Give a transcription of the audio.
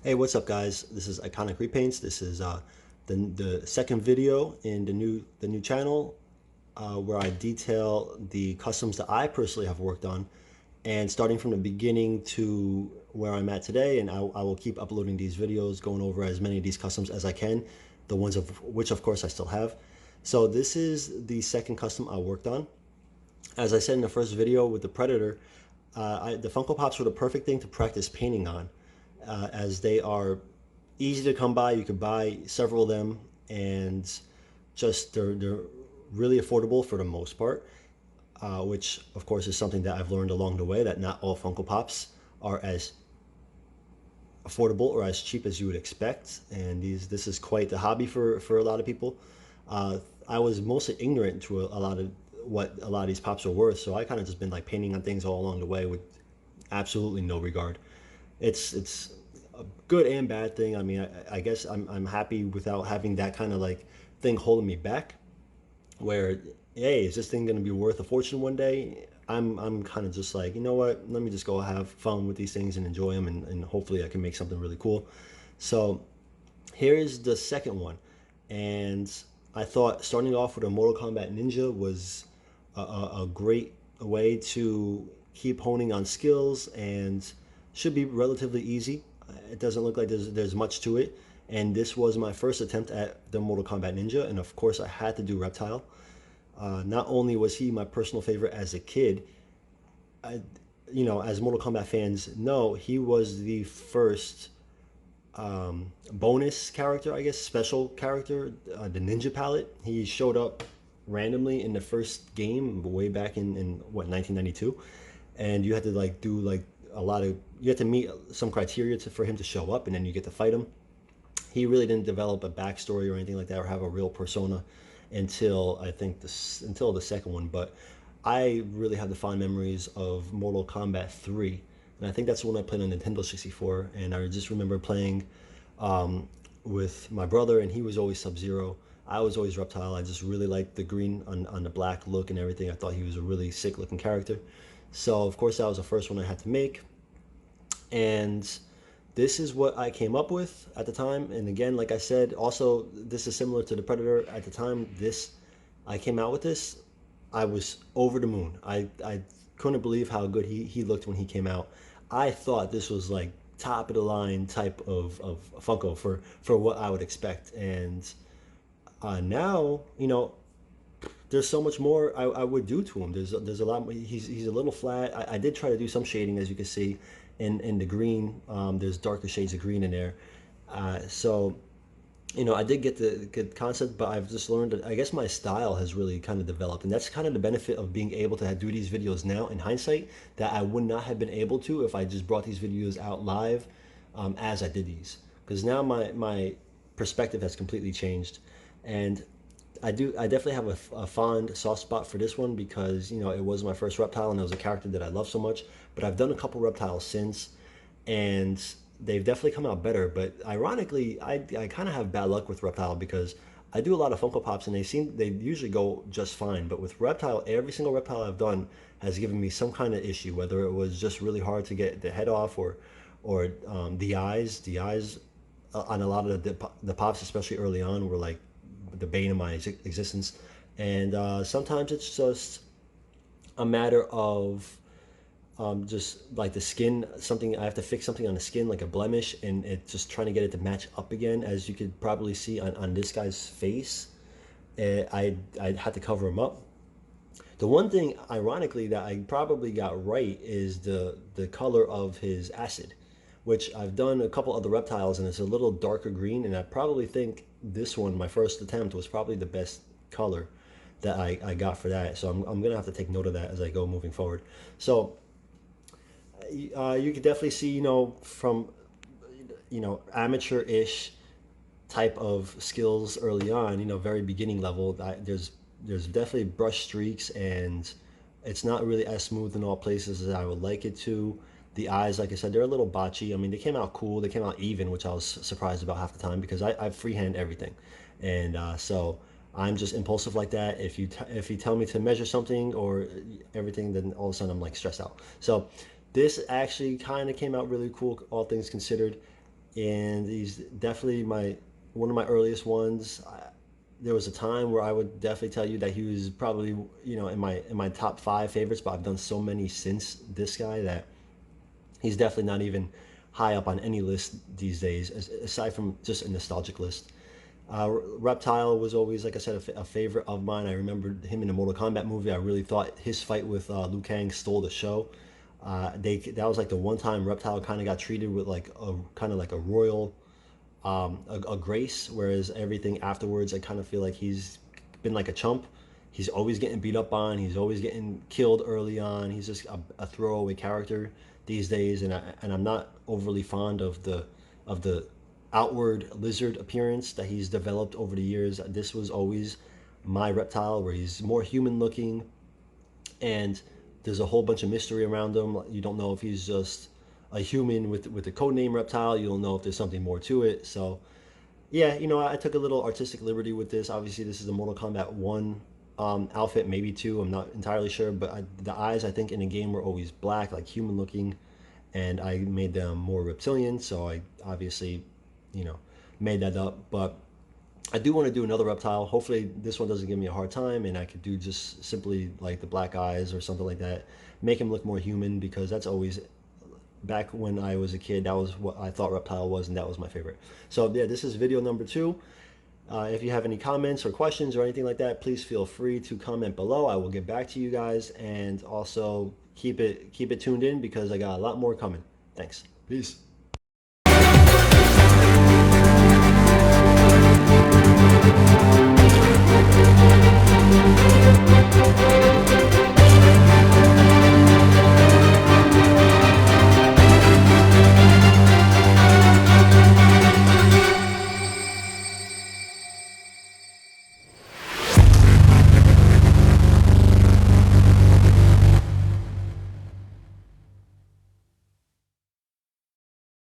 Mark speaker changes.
Speaker 1: Hey, what's up, guys? This is Iconic Repaints. This is the second video in the new channel where I detail the customs that I personally have worked on, and starting from the beginning to where I'm at today. And I will keep uploading these videos, going over as many of these customs as I can, the ones of which, of course, I still have. So this is the second custom I worked on. As I said in the first video with the Predator, the Funko Pops were the perfect thing to practice painting on, as they are easy to come by. You could buy several of them, and just they're really affordable for the most part, which of course is something that I've learned along the way, that not all Funko Pops are as affordable or as cheap as you would expect. And this is quite the hobby for a lot of people. I was mostly ignorant to a lot of what a lot of these pops are worth, so I kind of just been like painting on things all along the way with absolutely no regard. It's a good and bad thing. I mean, I guess I'm happy without having that kind of like thing holding me back. Where, hey, is this thing going to be worth a fortune one day? I'm kind of just like, you know what? Let me just go have fun with these things and enjoy them, and hopefully I can make something really cool. So here is the second one, and I thought starting off with a Mortal Kombat Ninja was a great way to keep honing on skills, and should be relatively easy. It doesn't look like there's much to it, and this was my first attempt at the Mortal Kombat Ninja, and of course I had to do Reptile. Not only was he my personal favorite as a kid, I, as Mortal Kombat fans know, he was the first bonus character, I guess, special character, the Ninja Palette. He showed up randomly in the first game way back in what, 1992, and you had to like do like a lot of, you had to meet some criteria for him to show up, and then you get to fight him. He really didn't develop a backstory or anything like that, or have a real persona until I think until the second one. But I really have the fond memories of Mortal Kombat 3, and I think that's the one I played on Nintendo 64. And I just remember playing with my brother, and he was always Sub Zero. I was always Reptile. I just really liked the green on the black look and everything. I thought he was a really sick looking character. So of course that was the first one I had to make, and this is what I came up with at the time. And again, like I said, also this is similar to the Predator. At the time this I came out with this, I was over the moon. I couldn't believe how good he looked when he came out. I thought this was like top of the line type of Funko for what I would expect. And now, there's so much more I would do to him. There's a lot more. He's a little flat. I did try to do some shading, as you can see, in the green. There's darker shades of green in there. So I did get the good concept, but I've just learned that I guess my style has really kind of developed, and that's kind of the benefit of being able to do these videos now in hindsight, that I would not have been able to if I just brought these videos out live, as I did these. Because now my perspective has completely changed, and I definitely have a fond soft spot for this one, because it was my first Reptile, and it was a character that I love so much. But I've done a couple Reptiles since, and they've definitely come out better. But ironically, I kind of have bad luck with Reptile, because I do a lot of Funko Pops, and they usually go just fine. But with Reptile, every single Reptile I've done has given me some kind of issue, whether it was just really hard to get the head off, or the eyes on a lot of the pops, especially early on, were like the bane of my existence. And sometimes it's just a matter of just like the skin, something I have to fix something on the skin, like a blemish, and it's just trying to get it to match up again. As you could probably see on this guy's face, I had to cover him up. The one thing, ironically, that I probably got right is the color of his acid, which I've done a couple other Reptiles, and it's a little darker green. And I probably think this one, my first attempt, was probably the best color that I got for that. So I'm gonna have to take note of that as I go moving forward. So you can definitely see, from amateur-ish type of skills early on, very beginning level. There's definitely brush streaks, and it's not really as smooth in all places as I would like it to. The eyes, like I said, they're a little botchy. I mean, they came out cool. They came out even, which I was surprised about half the time, because I freehand everything, and so I'm just impulsive like that. If you tell me to measure something or everything, then all of a sudden I'm like stressed out. So this actually kind of came out really cool, all things considered. and he's definitely my one of my earliest ones. There was a time where I would definitely tell you that he was probably, in my top five favorites, but I've done so many since this guy that he's definitely not even high up on any list these days, aside from just a nostalgic list. Reptile was always, like I said, a favorite of mine. I remember him in the Mortal Kombat movie. I really thought his fight with Liu Kang stole the show. That was like the one time Reptile kind of got treated with like a kind of like a royal, a grace, whereas everything afterwards, I kind of feel like he's been like a chump. He's always getting beat up on. He's always getting killed early on. He's just a throwaway character these days, and I'm not overly fond of the outward lizard appearance that he's developed over the years. This was always my Reptile, where he's more human looking, and there's a whole bunch of mystery around him. You don't know if he's just a human with the code name Reptile. You don't know if there's something more to it. So yeah, I took a little artistic liberty with this. Obviously, this is the Mortal Kombat 1 outfit, maybe 2. I'm not entirely sure, but the eyes, I think, in the game were always black, like human looking, and I made them more reptilian, so I obviously, you know, made that up. But I do want to do another Reptile. Hopefully, this one doesn't give me a hard time, and I could do just simply like the black eyes or something like that. Make him look more human, because that's always, back when I was a kid, that was what I thought Reptile was, and that was my favorite. So yeah, this is video number 2. If you have any comments or questions or anything like that, please feel free to comment below. I will get back to you guys, and also keep it tuned in, because I got a lot more coming. Thanks. Peace.